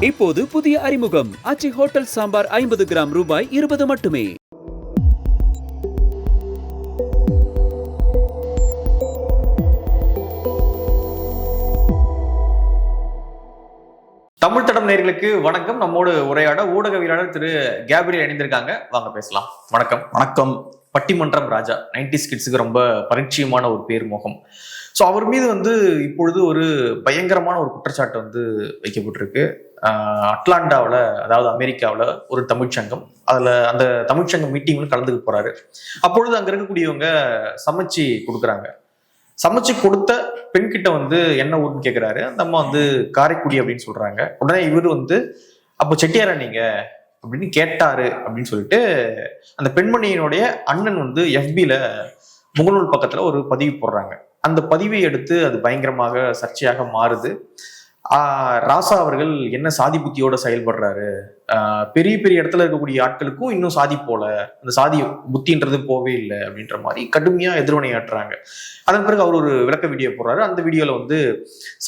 இப்போது புதிய அறிமுகம் ஆச்சி ஹோட்டல் சாம்பார் 50 கிராம் ரூபாய் 20 மட்டுமே. தமிழ் தடம் நேயர்களுக்கு வணக்கம். நம்மோடு உரையாட ஊடகவியலாளர் திரு கேப்ரியல் இணைந்திருக்காங்க. வாங்க பேசலாம். வணக்கம். வணக்கம். பட்டிமன்றம் ராஜா 90s கிட்ஸுக்கு ரொம்ப பரிச்சயமான ஒரு பேர் முகம். ஸோ அவர் மீது இப்பொழுது ஒரு பயங்கரமான ஒரு குற்றச்சாட்டு வைக்கப்பட்டிருக்கு. அட்லாண்டாவில், அதாவது அமெரிக்காவில் ஒரு தமிழ்ச்சங்கம், அதில் அந்த தமிழ்ச்சங்கம் மீட்டிங்ல கலந்துக்க போறாரு. அப்பொழுது அங்கே இருக்கக்கூடியவங்க சமைச்சு கொடுக்குறாங்க. சமைச்சு கொடுத்த பெண்கிட்ட என்ன ஊருன்னு கேட்குறாரு. அந்த அம்மா காரைக்குடி அப்படின்னு சொல்றாங்க. உடனே இவர் அப்போ செட்டியாரா நீங்க அப்படின்னு கேட்டாரு அப்படின்னு சொல்லிட்டு அந்த பெண்மணியினுடைய அண்ணன் FBல முகநூல் பக்கத்துல ஒரு பதிவு போடுறாங்க. அந்த பதிவை எடுத்து அது பயங்கரமாக சர்ச்சையாக மாறுது. ராசா அவர்கள் என்ன சாதி புத்தியோட செயல்படுறாரு, பெரிய பெரிய இடத்துல இருக்கக்கூடிய ஆட்களுக்கும் இன்னும் சாதி போல, அந்த சாதி புத்தின்றது போவே இல்லை அப்படின்ற மாதிரி கடுமையா எதிர்வினையாற்றுறாங்க. அதன் பிறகு அவர் ஒரு விளக்க வீடியோ போடுறாரு. அந்த வீடியோல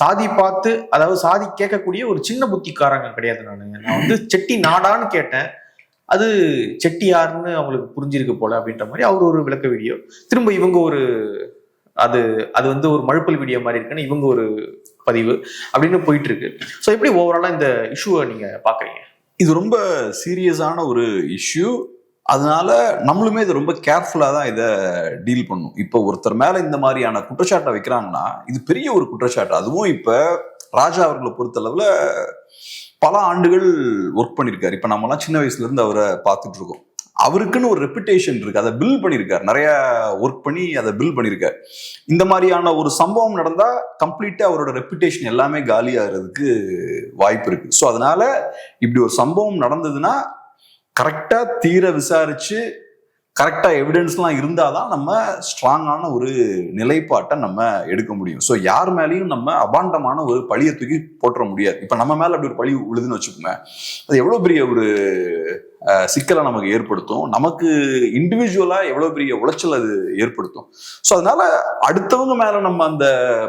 சாதி பார்த்து, அதாவது சாதி கேட்கக்கூடிய ஒரு சின்ன புத்திக்காரங்க கிடையாது. நான் செட்டி நாடான்னு கேட்டேன், அது செட்டியார்னு அவங்களுக்கு புரிஞ்சிருக்கு போல அப்படின்ற மாதிரி அவர் ஒரு விளக்க வீடியோ. திரும்ப இவங்க ஒரு அது ஒரு மழுப்பல் வீடியோ மாதிரி இருக்குன்னு இவங்க ஒரு பதிவு அப்படின்னு போயிட்டு இருக்கு. ஸோ எப்படி ஓவராலா இந்த இஷ்யூவை நீங்க பாக்குறீங்க? இது ரொம்ப சீரியஸான ஒரு இஷ்யூ. அதனால நம்மளுமே இது ரொம்ப கேர்ஃபுல்லா தான் இதை டீல் பண்ணும். இப்போ ஒருத்தர் மேல இந்த மாதிரியான குற்றச்சாட்டை வைக்கிறாங்கன்னா இது பெரிய ஒரு குற்றச்சாட்டு. அதுவும் இப்ப ராஜா அவர்களை பொறுத்தளவுல பல ஆண்டுகள் ஒர்க் பண்ணியிருக்காரு. இப்ப நம்மலாம் சின்ன வயசுல இருந்து அவரை பார்த்துட்டு இருக்கோம். அவருக்குன்னு ஒரு ரெப்புடேஷன் இருக்கு, அதை பில்ட் பண்ணியிருக்காரு, நிறைய ஒர்க் பண்ணி அதை பில்ட் பண்ணியிருக்காரு. இந்த மாதிரியான ஒரு சம்பவம் நடந்தா கம்ப்ளீட்டா அவரோட ரெப்புடேஷன் எல்லாமே காலி ஆகிறதுக்கு வாய்ப்பு இருக்கு. ஸோ அதனால இப்படி ஒரு சம்பவம் நடந்ததுன்னா கரெக்டா தீர விசாரிச்சு கரெக்டா எவிடன்ஸ்லாம் இருந்தாதான் நம்ம ஸ்ட்ராங்கான ஒரு நிலைப்பாட்டை நம்ம எடுக்க முடியும். ஸோ யார் மேலேயும் நம்ம அபாண்டமான ஒரு பழியை தூக்கி போட்டுற முடியாது. இப்ப நம்ம மேல அப்படி ஒரு பழி உழுதுன்னு வச்சுக்கோங்க, அது எவ்வளவு பெரிய ஒரு சிக்கலை நமக்கு ஏற்படுத்தும், நமக்கு இண்டிவிஜுவலா எவ்வளவு பெரிய உளைச்சல் அது ஏற்படுத்தும். ஸோ அதனால அடுத்தவங்க மேல நம்ம அந்த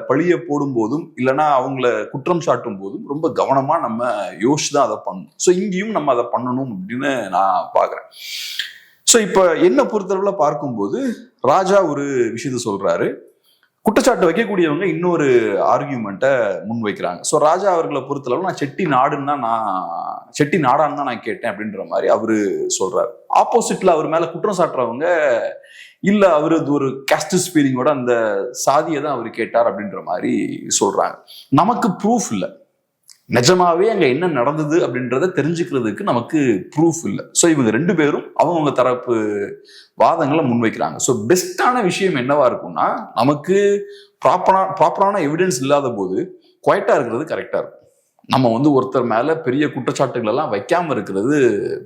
பழியை போடும் போதும் இல்லைன்னா அவங்கள குற்றம் சாட்டும் போதும் ரொம்ப கவனமா நம்ம யோசிச்சுதான் அதை பண்ணணும். ஸோ இங்கேயும் நம்ம அதை பண்ணணும் அப்படின்னு நான் பாக்குறேன். ஸோ இப்போ என்ன பொறுத்தளவுல பார்க்கும்போது ராஜா ஒரு விஷயத்த சொல்றாரு, குற்றச்சாட்டு வைக்கக்கூடியவங்க இன்னொரு ஆர்கியூமெண்ட்டை முன் வைக்கிறாங்க. ஸோ ராஜா அவர்களை பொறுத்தளவு நான் செட்டி நாடான்னு தான் நான் கேட்டேன் அப்படின்ற மாதிரி அவரு சொல்றாரு. ஆப்போசிட்ல அவர் மேல குற்றம் சாட்டுறவங்க இல்ல அவரு ஒரு கேஸ்டிஸ் ஃபீலிங்கோட அந்த சாதியை தான் அவர் கேட்டார் அப்படின்ற மாதிரி சொல்றாங்க. நமக்கு ப்ரூஃப் இல்லை, நிஜமாவே அங்க என்ன நடந்தது அப்படின்றத தெரிஞ்சுக்கிறதுக்கு நமக்கு ப்ரூஃப் இல்லை. ஸோ இவங்க ரெண்டு பேரும் அவங்க தரப்பு வாதங்களை முன்வைக்கிறாங்க. ஸோ பெஸ்டான விஷயம் என்னவா இருக்கும்னா, நமக்கு ப்ராப்பரான எவிடன்ஸ் இல்லாத போது குவைட்டா இருக்கிறது கரெக்டா இருக்கும். நம்ம ஒருத்தர் மேல பெரிய குற்றச்சாட்டுகள் எல்லாம் வைக்காம இருக்கிறது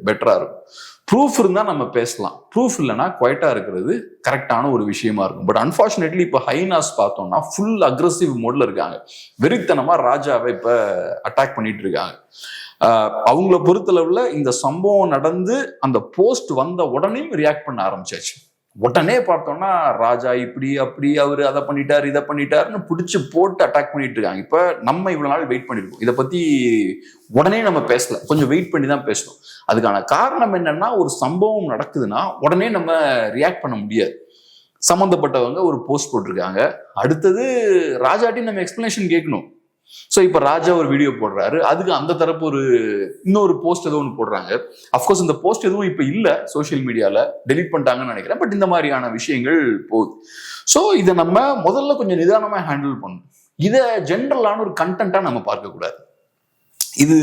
பெட்டரா இருக்கும். ப்ரூஃப் இருந்தா நம்ம பேசலாம், ப்ரூஃப் இல்லைன்னா குவைட்டா இருக்கிறது கரெக்டான ஒரு விஷயமா இருக்கும். பட் அன்பார்ச்சுனேட்லி இப்ப ஹைனாஸ் பார்த்தோம்னா ஃபுல் அக்ரெசிவ் மோட்ல இருக்காங்க. வெறித்தனமா ராஜாவை இப்ப அட்டாக் பண்ணிட்டு இருக்காங்க. அவங்கள பொறுத்தளவுல இந்த சம்பவம் நடந்து அந்த போஸ்ட் வந்த உடனே ரியாக்ட் பண்ண ஆரம்பிச்சாச்சு. உடனே பார்த்தோம்னா ராஜா இப்படி அப்படி அவரு அதை பண்ணிட்டாரு இதை பண்ணிட்டாருன்னு பிடிச்சி போட்டு அட்டாக் பண்ணிட்டு இருக்காங்க. இப்ப நம்ம இவ்வளவு நாள் வெயிட் பண்ணிருக்கோம், இதை பத்தி உடனே நம்ம பேசல, கொஞ்சம் வெயிட் பண்ணி தான் பேசணும். அதுக்கான காரணம் என்னன்னா, ஒரு சம்பவம் நடக்குதுன்னா உடனே நம்ம ரியாக்ட் பண்ண முடியாது. சம்பந்தப்பட்டவங்க ஒரு போஸ்ட் போட்டிருக்காங்க, அடுத்தது ராஜாட்டி நம்ம எக்ஸ்பிளனேஷன் கேட்கணும். ஸோ இப்போ ராஜா ஒரு வீடியோ போடுறாரு, அதுக்கு அந்த தரப்பு ஒரு இன்னொரு போஸ்ட் ஏதோ ஒன்று போடுறாங்க. அஃப்கோர்ஸ் இந்த போஸ்ட் எதுவும் இப்போ இல்லை சோசியல் மீடியாவில், டெலிட் பண்ணிட்டாங்கன்னு நினைக்கிறேன். பட் இந்த மாதிரியான விஷயங்கள் போகுது. ஸோ இதை நம்ம முதல்ல கொஞ்சம் நிதானமாக ஹேண்டில் பண்ணணும். இதை ஜென்ரலான ஒரு கண்டென்ட்டா நம்ம பார்க்கக்கூடாது. இது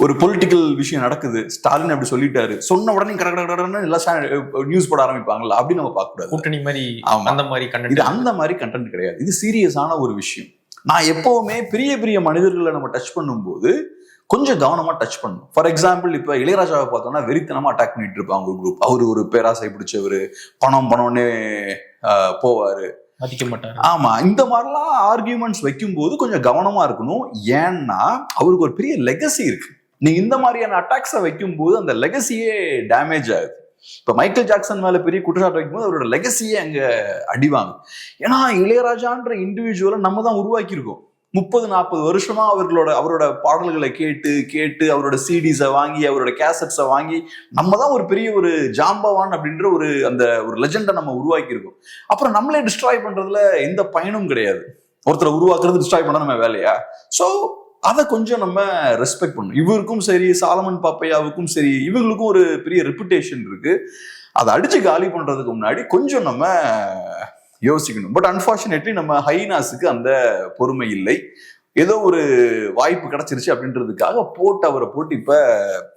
ஒரு பொலிட்டிக்கல் விஷயம் நடக்குது, ஸ்டாலின் அப்படி சொல்லிட்டாரு, சொன்ன உடனே கடற்கடன்னு எல்லாம் நியூஸ் போட ஆரம்பிப்பாங்களா அப்படின்னு நம்ம பார்க்க கூடாது. கூட்டணி மாதிரி அந்த மாதிரி கண்டென்ட், இது அந்த மாதிரி கண்டென்ட் கிடையாது. இது சீரியஸான ஒரு விஷயம். நான் எப்பவுமே பெரிய பெரிய மனிதர்களை நம்ம டச் பண்ணும்போது கொஞ்சம் கவனமா டச் பண்ணணும். ஃபார் எக்ஸாம்பிள் இப்ப இளையராஜாவை பார்த்தோம்னா வெறித்தனமா அட்டாக் பண்ணிட்டு இருப்பாங்க ஒரு குரூப். அவரு ஒரு பேராசை பிடிச்சவரு, பணம்னே போவாரு, மதிக்க மாட்டாரு. ஆமா, இந்த மாதிரிலாம் ஆர்கியூமெண்ட்ஸ் வைக்கும் போது கொஞ்சம் கவனமா இருக்கணும். ஏன்னா அவருக்கு ஒரு பெரிய லெகசி இருக்கு. நீங்க இந்த மாதிரியான அட்டாக்ஸை வைக்கும் போது அந்த லெகசியே டேமேஜ் ஆகுது. இப்ப மைக்கேல் ஜாக்சன் மேல பெரிய குற்றச்சாட்டு வைக்கும்போது அவரோட லெகசியே அங்க அடிவாங்க. ஏன்னா இளையராஜான்ற இண்டிவிஜுவலை நம்ம தான் உருவாக்கியிருக்கோம். 30-40 வருஷமா அவரோட பாடல்களை கேட்டு கேட்டு அவரோட சிடிஸை வாங்கி அவரோட கேசட்ஸை வாங்கி நம்ம தான் ஒரு பெரிய ஒரு ஜாம்பவான் அப்படின்ற ஒரு லெஜெண்டை நம்ம உருவாக்கி இருக்கோம். அப்புறம் நம்மளே டிஸ்ட்ராய் பண்றதுல எந்த பயனும் கிடையாது. ஒருத்தரை உருவாக்குறது டிஸ்ட்ராய் பண்ண நம்ம வேலையா? ஸோ அதை கொஞ்சம் நம்ம ரெஸ்பெக்ட் பண்ணணும். இவருக்கும் சரி, சாலமன் பாப்பையாவுக்கும் சரி, இவங்களுக்கும் ஒரு பெரிய ரெப்புடேஷன் இருக்கு. அதை அடிச்சு காலி பண்றதுக்கு முன்னாடி கொஞ்சம் நம்ம யோசிக்கணும். பட் அன்பார்ச்சுனேட்லி நம்ம ஹைனாஸுக்கு அந்த பொறுமை இல்லை. ஏதோ ஒரு வாய்ப்பு கிடைச்சிருச்சு அப்படின்றதுக்காக அவரை போட்டு இப்ப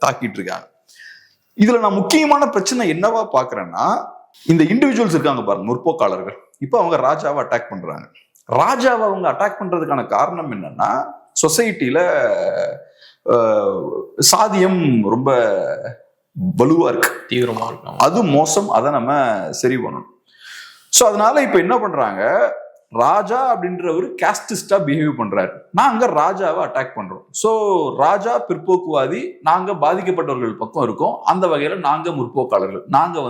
தாக்கிட்டு இருக்காங்க. இதுல நான் முக்கியமான பிரச்சனை என்னவா பாக்குறேன்னா, இந்த இண்டிவிஜுவல்ஸ் இருக்காங்க பாருங்க, முற்போக்காளர்கள். இப்ப அவங்க ராஜாவை அட்டாக் பண்றாங்க. ராஜாவை அவங்க அட்டாக் பண்றதுக்கான காரணம் என்னன்னா, சொசைட்டில சாதியம் ரொம்ப வலுவா இருக்கு, தீவிரமா இருக்கு, அது மோசம். அதை நம்ம சரி பண்ணணும். ஸோ அதனால இப்ப என்ன பண்றாங்க, ராஜா அப்படின்றவர் கேஸ்டிஸ்டா பிஹேவ் பண்றாரு. நாங்க ராஜாவை அட்டாக் பண்றோம். ஸோ ராஜா பிற்போக்குவாதி, நாங்க பாதிக்கப்பட்டவர்கள் பக்கம் இருக்கோம். அந்த வகையில நாங்க முற்போக்காளர்கள், நாங்க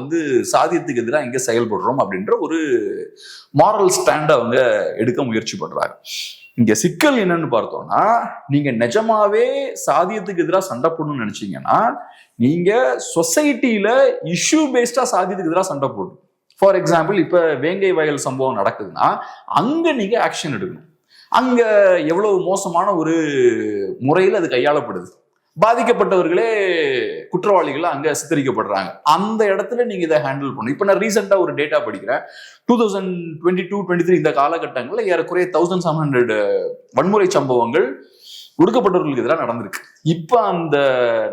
சாதியத்துக்கு எதிராக இங்க செயல்படுறோம் அப்படின்ற ஒரு மாரல் ஸ்டாண்ட் அவங்க எடுக்க முயற்சி பண்றாங்க. இங்க சிக்கல் என்னன்னு பார்த்தோம்னா, நீங்க நிஜமாவே சாதியத்துக்கு எதிராக சண்டை போடணும்னு நினைச்சீங்கன்னா, நீங்க சொசைட்டில இஷ்யூ பேஸ்டா சாதியத்துக்கு எதிராக சண்டை போடணும். ஃபார் எக்ஸாம்பிள், இப்ப வேங்கை வயல் சம்பவம் நடக்குதுன்னா அங்க நீங்க ஆக்ஷன் எடுக்கணும். அங்க எவ்வளவு மோசமான ஒரு முறையில் அது கையாளப்படுது, பாதிக்கப்பட்டவர்களே குற்றவாளிகள் அங்க சித்தரிக்கப்படுறாங்க. அந்த இடத்துல நீங்க இதை ஹேண்டில் பண்ணணும். இப்ப நான் ரீசெண்டா ஒரு டேட்டா படிக்கிறேன். 2022-23 இந்த காலகட்டங்களில் ஏறக்குறைய 1700 வன்முறை சம்பவங்கள் ஒடுக்கப்பட்டவர்களுக்கு எதிராக நடந்திருக்கு. இப்ப அந்த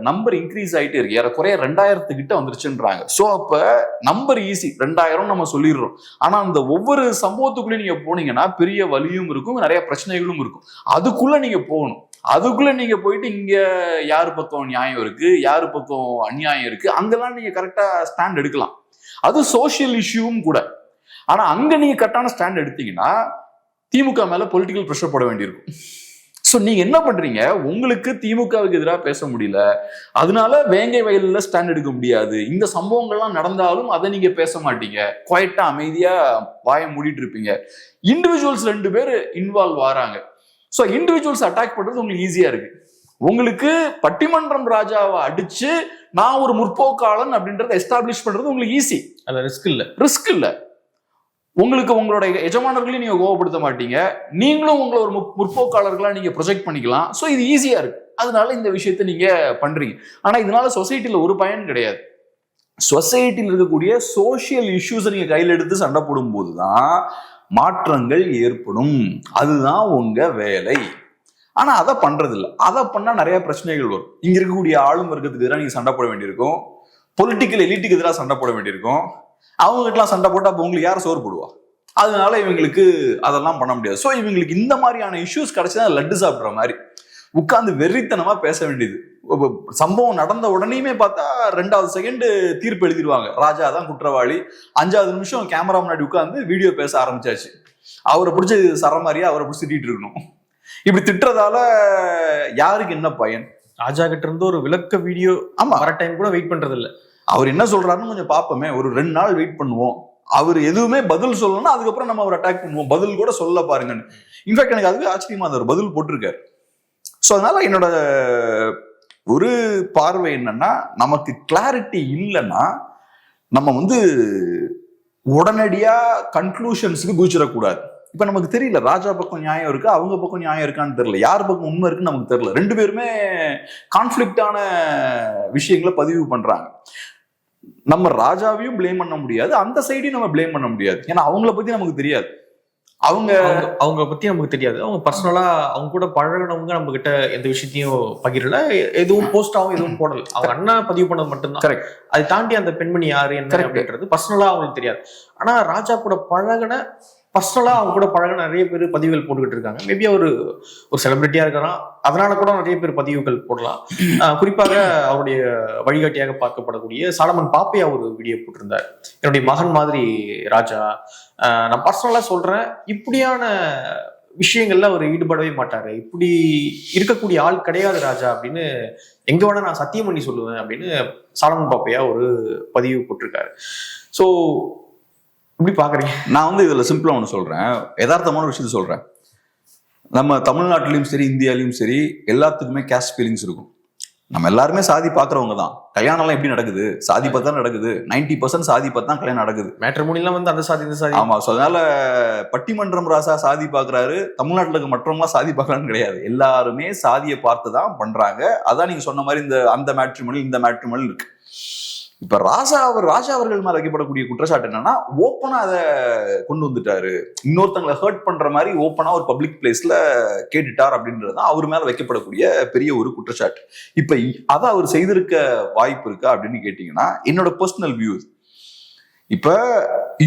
நம்பர் இன்க்ரீஸ் ஆயிட்டே இருக்கு. ஏறக்குறைய 2000 கிட்ட வந்துருச்சுன்றாங்க. சோ அப்ப நம்பர் ஈஸி, 2000 நம்ம சொல்லிடுறோம். ஆனா அந்த ஒவ்வொரு சம்பவத்துக்குள்ளே நீங்க போனீங்கன்னா பெரிய வலியும் இருக்கும், நிறைய பிரச்சனைகளும் இருக்கும். அதுக்குள்ள நீங்க போகணும். அதுக்குள்ள நீங்க போயிட்டு இங்க யாரு பக்கம் நியாயம் இருக்கு, யாரு பக்கம் அநியாயம் இருக்கு, அங்கெல்லாம் நீங்க கரெக்டா ஸ்டாண்ட் எடுக்கலாம். அது சோசியல் இஷ்யூவும் கூட. ஆனா அங்க நீங்க கரெக்டான ஸ்டாண்ட் எடுத்தீங்கன்னா திமுக மேல பொலிட்டிக்கல் ப்ரெஷர் போட வேண்டியிருக்கும். ஸோ நீங்க என்ன பண்றீங்க, உங்களுக்கு திமுகவுக்கு எதிராக பேச முடியல, அதனால வேங்கை வயல்ல ஸ்டாண்ட் எடுக்க முடியாது. இந்த சம்பவங்கள்லாம் நடந்தாலும் அதை நீங்க பேச மாட்டீங்க, குவைட்டா அமைதியா வாயை மூடிட்டு இருப்பீங்க. இண்டிவிஜுவல்ஸ் 2 பேர் இன்வால்வ் ஆறாங்க. ஸோ இண்டிவிஜுவல்ஸ் அட்டாக் பண்றது உங்களுக்கு ஈஸியா இருக்கு. உங்களுக்கு பட்டிமன்றம் ராஜாவை அடிச்சு நான் ஒரு முற்போக்காளன் அப்படின்றத எஸ்டாப்ளிஷ் பண்றது உங்களுக்கு ஈஸி. அது ரிஸ்க் இல்ல. உங்களுக்கு உங்களோட எஜமானர்களையும் நீங்க கோவப்படுத்த மாட்டீங்க, நீங்களும் உங்களை ஒரு முற்போக்காளர்களா நீங்க ப்ரொஜெக்ட் பண்ணிக்கலாம். ஸோ இது ஈஸியா இருக்கு. அதனால இந்த விஷயத்த நீங்க பண்றீங்க. ஆனா இதனால சொசைட்டில ஒரு பயன் கிடையாது. சொசைட்டியில் இருக்கக்கூடிய சோசியல் இஷ்யூஸை நீங்க கையில் எடுத்து சண்டை போடும் போதுதான் மாற்றங்கள் ஏற்படும். அதுதான் உங்க வேலை. ஆனா அதை பண்றது இல்லை. அதை பண்ணா நிறைய பிரச்சனைகள் வரும். இங்க இருக்கக்கூடிய ஆளும் வர்க்கத்துக்கு எதிராக நீங்க சண்டை போட வேண்டியிருக்கும், பொலிட்டிக்கல் எலிட்டுக்கு எதிராக சண்டை போட வேண்டியிருக்கும். அவங்க கிட்டலாம் சண்டை போட்டா அப்போ உங்களுக்கு யார் சோறு போடுவா? அதனால இவங்களுக்கு அதெல்லாம் பண்ண முடியாது. ஸோ இவங்களுக்கு இந்த மாதிரியான இஷ்யூஸ் கிடைச்சா லட்டு சாப்பிட்ற மாதிரி உட்கார்ந்து வெறித்தனமா பேச வேண்டியது. சம்பவம் நடந்த உடனேயுமே பார்த்தா 2வது செகண்ட் தீர்ப்பு எழுதிடுவாங்க, ராஜா தான் குற்றவாளி. 5வது நிமிஷம் கேமரா முன்னாடி உட்கார்ந்து வீடியோ பேச ஆரம்பிச்சாச்சு. அவரை பிடிச்சி சரமாரியா அவரை பிடிச்சி திட்டிட்டு இருக்கணும். இப்படி திட்டுறதால யாருக்கு என்ன பயன்? ராஜா கிட்ட இருந்து ஒரு விளக்க வீடியோ வர டைம் கூட வெயிட் பண்றது இல்ல. அவர் என்ன சொல்றாருன்னு கொஞ்சம் பார்ப்போமே, ஒரு 2 நாள் வெயிட் பண்ணுவோம். அவர் எதுவுமே பதில் சொல்லணும்னா அதுக்கப்புறம் நம்ம அவர் அட்டாக் பண்ணுவோம், பதில் கூட சொல்ல பாருங்கன்னு. இன்ஃபேக்ட் எனக்கு அதுவே ஆச்சரியமா அவர் பதில் போட்டிருக்காரு. ஸோ அதனால என்னோட ஒரு பார்வை என்னன்னா, நமக்கு கிளாரிட்டி இல்லைன்னா நம்ம உடனடியா கன்க்ளூஷன்ஸுக்கு குதிச்சிடக்கூடாது. இப்ப நமக்கு தெரியல ராஜா பக்கம் நியாயம் இருக்கு, அவங்க பக்கம் நியாயம் இருக்கான்னு தெரியல, யார் பக்கம் உண்மை இருக்குன்னு நமக்கு தெரியல. 2 பேருமே கான்ஃபிளிக்டான விஷயங்களை பதிவு பண்றாங்க. நம்ம ராஜாவையும் பிளேம் பண்ண முடியாது, அந்த சைடையும் நம்ம பிளேம் பண்ண முடியாது. ஏன்னா அவங்கள பத்தி நமக்கு தெரியாது, அவங்க பத்தி நமக்கு தெரியாது. அவங்க பர்சனலா அவங்க கூட பழகினவங்க நம்ம கிட்ட எந்த விஷயத்தையும் பகிரல, எதுவும் போஸ்டாவும் எதுவும் போடல. அவங்க அண்ணா பதிவு பண்ணது மட்டும்தான். கரெக்ட். அதை தாண்டி அந்த பெண்மணி யாரு என்ன அப்படின்றது பர்சனலா அவங்களுக்கு தெரியாது. ஆனா ராஜா கூட பர்சனலா அவங்க கூட பழகின நிறைய பேர் பதிவுகள் போட்டுக்கிட்டு இருக்காங்க. மேபி ஒரு செலிபிரிட்டியா இருக்கிறான், அதனால கூட நிறைய பேர் பதிவுகள் போடலாம். குறிப்பாக அவருடைய வழிகாட்டியாக பார்க்கப்படக்கூடிய சாலமன் பாப்பையா ஒரு வீடியோ போட்டிருந்தார், என்னுடைய மகன் மாதிரி ராஜா. நான் பர்சனலா சொல்றேன், இப்படியான விஷயங்கள்ல அவர் ஈடுபடவே மாட்டாரு, இப்படி இருக்கக்கூடிய ஆள் கிடையாது ராஜா அப்படின்னு எங்க வேணா நான் சத்தியம் பண்ணி சொல்லுவேன் அப்படின்னு சாலமன் பாப்பையா ஒரு பதிவு போட்டிருக்காரு. ஸோ இப்படி பாக்குறீங்க? நான் இதுல சிம்பிளா ஒண்ணு சொல்றேன், யதார்த்தமான விஷயத்த சொல்றேன். நம்ம தமிழ்நாட்டிலையும் சரி இந்தியாலையும் சரி எல்லாத்துக்குமே கேஸ்ட் ஃபீலிங்ஸ் இருக்கும். நம்ம எல்லாருமே சாதி பாக்குறவங்க தான். கல்யாணம்லாம் எப்படி நடக்குது? சாதி பார்த்து தான் நடக்குது. 90% சாதி பார்த்து தான் கல்யாணம் நடக்குது. மேட்ரிமோனிலாம் வந்து அந்த சாதி இந்த சாதி. ஆமா. ஸோ அதனால பட்டிமன்றம் ராசா சாதி பாக்குறாரு, தமிழ்நாட்டில் இருக்க மற்றவங்களாம் சாதி பாக்குறான்னு கிடையாது. எல்லாருமே சாதியை பார்த்து தான் பண்றாங்க. அதான் நீங்க சொன்ன மாதிரி அந்த மேட்ரிமோனி இந்த மேட்ரிமோனி இருக்கு. இப்ப ராஜா அவர்கள் மேல வைக்கப்படக்கூடிய குற்றச்சாட்டு என்னன்னா, ஓப்பனா அதை கொண்டு வந்துட்டாரு, இன்னொருத்தங்களை ஹர்ட் பண்ற மாதிரி ஓப்பனா ஒரு பப்ளிக் பிளேஸ்ல கேட்டுட்டார் அப்படின்றதுதான் அவர் மேல வைக்கப்படக்கூடிய பெரிய ஒரு குற்றச்சாட்டு. இப்ப அதை அவர் செய்திருக்க வாய்ப்பு இருக்கா அப்படின்னு கேட்டீங்கன்னா, என்னோட பர்சனல் வியூ. இப்ப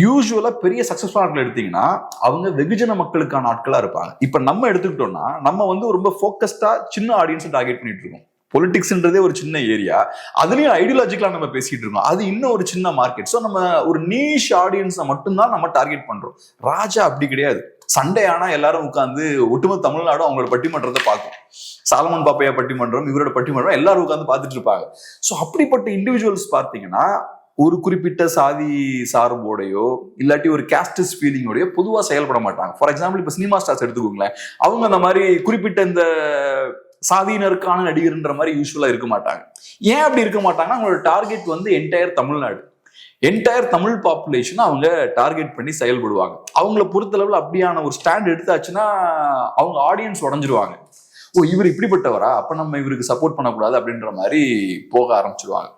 யூஸ்வலா பெரிய சக்சஸ்ஃபுல் ஆட்கள் எடுத்தீங்கன்னா அவங்க வெகுஜன மக்களுக்கான ஆட்களா இருப்பாங்க. இப்ப நம்ம எடுத்துக்கிட்டோம்னா நம்ம வந்து ரொம்ப போக்கஸ்டா சின்ன ஆடியன்ஸ் டார்கெட் பண்ணிட்டு இருக்கோம். பொலிட்டிக்ஸ்ன்றதே ஒரு சின்ன ஏரியா, அதுலயும் ஐடியாலஜிக்கலா நம்ம பேசிட்டு இருக்கோம். அது இன்னும் ஒரு சின்ன மார்க்கெட். ஸோ நம்ம ஒரு நீஷ் ஆடியன்ஸை மட்டும்தான் நம்ம டார்கெட் பண்றோம். ராஜா அப்படி கிடையாது. சண்டே ஆனா எல்லாரும் உட்காந்து ஒட்டுமொத்த தமிழ்நாடும் அவங்களோட பட்டிமன்றத்தை பார்க்கும். சாலமன் பாப்பையா பட்டிமன்றம், இவரோட பட்டிமன்றம் எல்லாரும் உட்காந்து பார்த்துட்டு இருப்பாங்க. ஸோ அப்படிப்பட்ட இண்டிவிஜுவல்ஸ் பார்த்தீங்கன்னா ஒரு குறிப்பிட்ட சாதி சார்போடையோ இல்லாட்டி ஒரு கேஸ்டிஸ் ஃபீலிங்கோடையோ பொதுவாக செயல்பட மாட்டாங்க. ஃபார் எக்ஸாம்பிள் இப்போ சினிமா ஸ்டார்ஸ் எடுத்துக்கோங்களேன். அவங்க அந்த மாதிரி குறிப்பிட்ட இந்த சாதியினருக்கான நடிகர்ன்ற மாதிரி யூஸ்வலா இருக்க மாட்டாங்க. ஏன் அப்படி இருக்க மாட்டாங்கன்னா அவங்களோட டார்கெட் வந்து entire Tamil Nadu, entire Tamil population அவங்க டார்கெட் பண்ணி செயல்படுவாங்க. அவங்கள பொறுத்தளவில் அப்படியான ஒரு ஸ்டாண்ட் எடுத்தாச்சுன்னா அவங்க ஆடியன்ஸ் உடஞ்சிருவாங்க. ஓ இவர் இப்படிப்பட்டவரா, அப்ப நம்ம இவருக்கு சப்போர்ட் பண்ணக்கூடாது அப்படின்ற மாதிரி போக ஆரம்பிச்சிருவாங்க.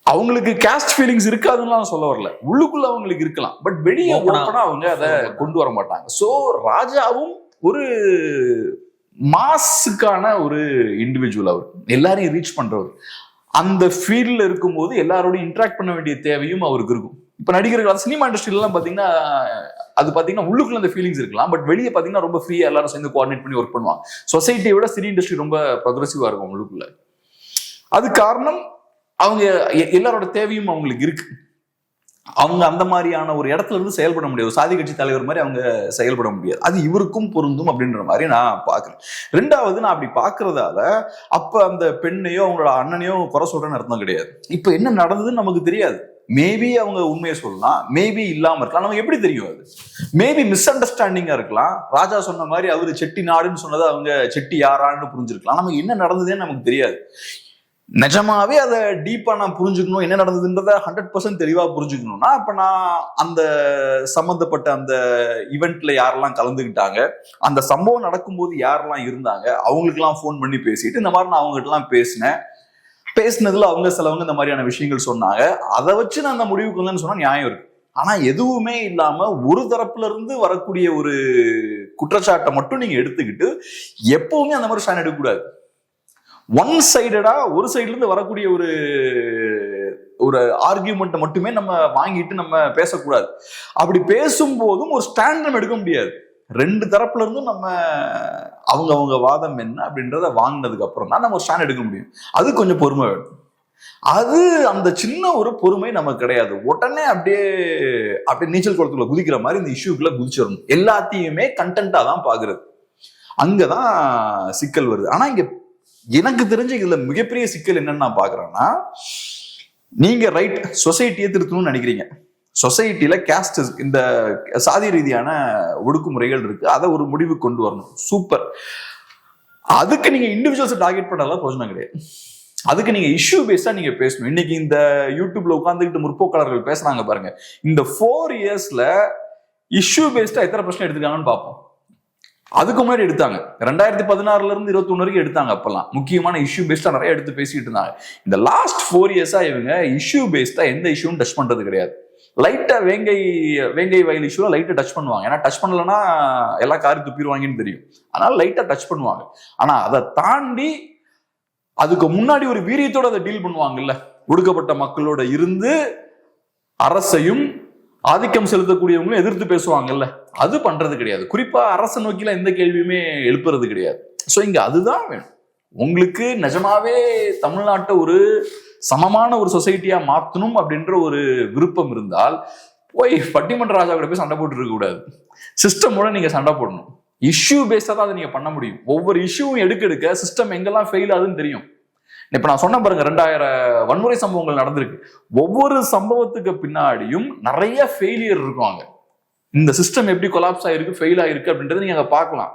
அவங்களுக்கு கேஸ்ட் ஃபீலிங்ஸ் இருக்காதுன்னு நான் சொல்ல வரல, உள்ளுக்குள்ள அவங்களுக்கு இருக்கலாம். பட் வெளியே ஓப்பனா அவங்க அதை கொண்டு வர மாட்டாங்க. சோ ராஜாவும் ஒரு மாஸுக்கான ஒரு இண்டிவிஜுவல், அவர் எல்லாரையும் ரீச் பண்றவர். அந்த ஃபீல்ட்ல இருக்கும்போது எல்லாரோடையும் இன்ட்ராக்ட் பண்ண வேண்டிய தேவையும் அவருக்கு இருக்கும். இப்ப நடிகர்கள் சினிமா இண்டஸ்ட்ரியிலாம் பாத்தீங்கன்னா அது பாத்தீங்கன்னா உள்ளுக்குள்ள அந்த ஃபீலிங்ஸ் இருக்கலாம். பட் வெளியே பாத்தீங்கன்னா ரொம்ப ஃப்ரீயா எல்லாரும் சேர்ந்து கோஆர்டினேட் பண்ணி ஒர்க் பண்ணுவாங்க. சொசைட்டியை விட சினி இண்டஸ்ட்ரி ரொம்ப ப்ரோக்ரெசிவா இருக்கும் உள்ளுக்குள்ள. அது காரணம் அவங்க எல்லாரோட தேவையும் அவங்களுக்கு இருக்கு. அவங்க அந்த மாதிரியான ஒரு இடத்துல இருந்து செயல்பட முடியாது. சாதி கட்சி தலைவர் மாதிரி அவங்க செயல்பட முடியாது. அது இவருக்கும் பொருந்தும் அப்படின்ற மாதிரி நான் பாக்குறேன். ரெண்டாவது, நான் அப்படி பாக்குறதால அப்ப அந்த பெண்ணையோ அவங்களோட அண்ணனையோ குறை சொல்றேன்னு அர்த்தம் கிடையாது. இப்ப என்ன நடந்ததுன்னு நமக்கு தெரியாது. மேபி அவங்க உண்மையை சொல்லலாம், மேபி இல்லாம இருக்கலாம். நமக்கு எப்படி தெரியும்? அது மேபி மிஸ் அண்டர்ஸ்டாண்டிங்கா இருக்கலாம். ராஜா சொன்ன மாதிரி அவரு செட்டி நாடுன்னு சொன்னதை அவங்க செட்டி யாரான்னு புரிஞ்சிருக்கலாம். நமக்கு என்ன நடந்ததுன்னு நமக்கு தெரியாது. நிஜமாவே அதை டீப்பா நான் புரிஞ்சுக்கணும், என்ன நடந்ததுன்றத 100% தெளிவா புரிஞ்சுக்கணும்னா இப்ப நான் அந்த சம்பந்தப்பட்ட அந்த ஈவெண்ட்ல யாரெல்லாம் கலந்துக்கிட்டாங்க, அந்த சம்பவம் நடக்கும்போது யாரெல்லாம் இருந்தாங்க, அவங்களுக்கெல்லாம் ஃபோன் பண்ணி பேசிட்டு இந்த மாதிரி நான் அவங்ககிட்ட எல்லாம் பேசினதுல அவங்க சிலவங்க இந்த மாதிரியான விஷயங்கள் சொன்னாங்க. அதை வச்சு நான் அந்த முடிவுக்கு வந்தேன்னு சொன்னா நியாயம் இருக்கு. ஆனா எதுவுமே இல்லாம ஒரு தரப்புல இருந்து வரக்கூடிய ஒரு குற்றச்சாட்டை மட்டும் நீங்க எடுத்துக்கிட்டு எப்பவுமே அந்த மாதிரி ஸ்டாண்ட் எடுக்கக்கூடாது. ஒன் சைடடா ஒரு சைட்ல இருந்து வரக்கூடிய ஒரு ஆர்கியூமெண்ட்டை மட்டுமே நம்ம வாங்கிட்டு நம்ம பேசக்கூடாது. அப்படி பேசும்போதும் ஒரு ஸ்டாண்ட் நம்ம எடுக்க முடியாது. ரெண்டு தரப்புல இருந்தும் நம்ம அவங்க வாதம் என்ன அப்படின்றத வாங்கினதுக்கு அப்புறம் தான் நம்ம ஒரு ஸ்டாண்ட் எடுக்க முடியும். அது கொஞ்சம் பொறுமை வேணும். அது அந்த சின்ன ஒரு பொறுமை நமக்கு கிடையாது. உடனே அப்படியே நீச்சல் குளத்துக்குள்ள குதிக்கிற மாதிரி இந்த இஷ்யூக்குள்ள குதிச்சிடணும். எல்லாத்தையுமே கண்டென்ட்டா தான் பாக்குறது. அங்கதான் சிக்கல் வருது. ஆனா இங்க எனக்கு தெரிஞ்ச இதுல மிகப்பெரிய சிக்கல் என்னன்னு நான் பாக்குறேன்னா, நீங்க ரைட் சொசைட்டியை திருத்தணும்னு நினைக்கிறீங்க. சொசைட்டில கேஸ்ட் இந்த சாதி ரீதியான ஒடுக்குமுறைகள் இருக்கு, அதை ஒரு முடிவு கொண்டு வரணும். சூப்பர். அதுக்கு நீங்க இண்டிவிஜுவல்ஸ் டார்கெட் பண்ணலாம் பிரயோஜனம் கிடையாது. அதுக்கு நீங்க இஷ்யூ பேஸ்டா நீங்க பேசணும். இன்னைக்கு இந்த யூடியூப்ல உட்காந்துக்கிட்டு முற்போக்காளர்கள் பேசுறாங்க பாருங்க. இந்த 4 இயர்ஸ்ல இஷ்யூ பேஸ்டா எத்தனை பிரச்சனை எடுத்துக்காங்கன்னு பார்ப்போம். அதுக்கு முன்னாடி எடுத்தாங்க 2016 இருந்து 21 வரைக்கும் எடுத்தாங்க. அப்பெல்லாம் முக்கியமான இஷ்யூ பேஸ்டா நிறைய எடுத்து பேசிட்டு இருந்தாங்க. இந்த லாஸ்ட் 4 இயர்ஸா இவங்க இஷ்யூ பேஸ்டா எந்த இஷ்யூவும் டச் பண்றது கிடையாது. லைட்டா வேங்கை வயல் இஷ்யூல லைட்டா டச் பண்ணுவாங்க. ஏன்னா டச் பண்ணலன்னா எல்லாம் காரி துப்பிடுவாங்கன்னு தெரியும். அதனால லைட்டா டச் பண்ணுவாங்க. ஆனா அதை தாண்டி அதுக்கு முன்னாடி ஒரு வீரியத்தோட அதை டீல் பண்ணுவாங்கல்ல. ஒடுக்கப்பட்ட மக்களோட இருந்து அரசையும் ஆதிக்கம் செலுத்தக்கூடியவங்களும் எதிர்த்து பேசுவாங்கல்ல, அது பண்றது கிடையாது. குறிப்பா அரசை நோக்கில எந்த கேள்வியுமே எழுப்புறது கிடையாது. சோ இங்க அதுதான் வேணும். உங்களுக்கு நிஜமாவே தமிழ்நாட்டை ஒரு சமமான ஒரு சொசைட்டியா மாத்தணும் அப்படின்ற ஒரு விருப்பம் இருந்தால் போய் பட்டிமன்ற ராஜா கூட போய் சண்டை போட்டு இருக்க கூடாது. சிஸ்டமோட நீங்க சண்டை போடணும். இஷ்யூ பேஸ்டா தான் அதை நீங்க பண்ண முடியும். ஒவ்வொரு இஷ்யூவும் எடுக்க சிஸ்டம் எங்கெல்லாம் ஃபெயில் ஆகுதுன்னு தெரியும். இப்ப நான் சொன்ன பாருங்க, 2000 வன்முறை சம்பவங்கள் நடந்திருக்கு. ஒவ்வொரு சம்பவத்துக்கு பின்னாடியும் நிறைய ஃபெயிலியர் இருக்குவாங்க. இந்த சிஸ்டம் எப்படி கொலாப்ஸ் ஆயிருக்கு, ஃபெயில் ஆயிருக்கு அப்படின்றத நீங்க அங்க பார்க்கலாம்.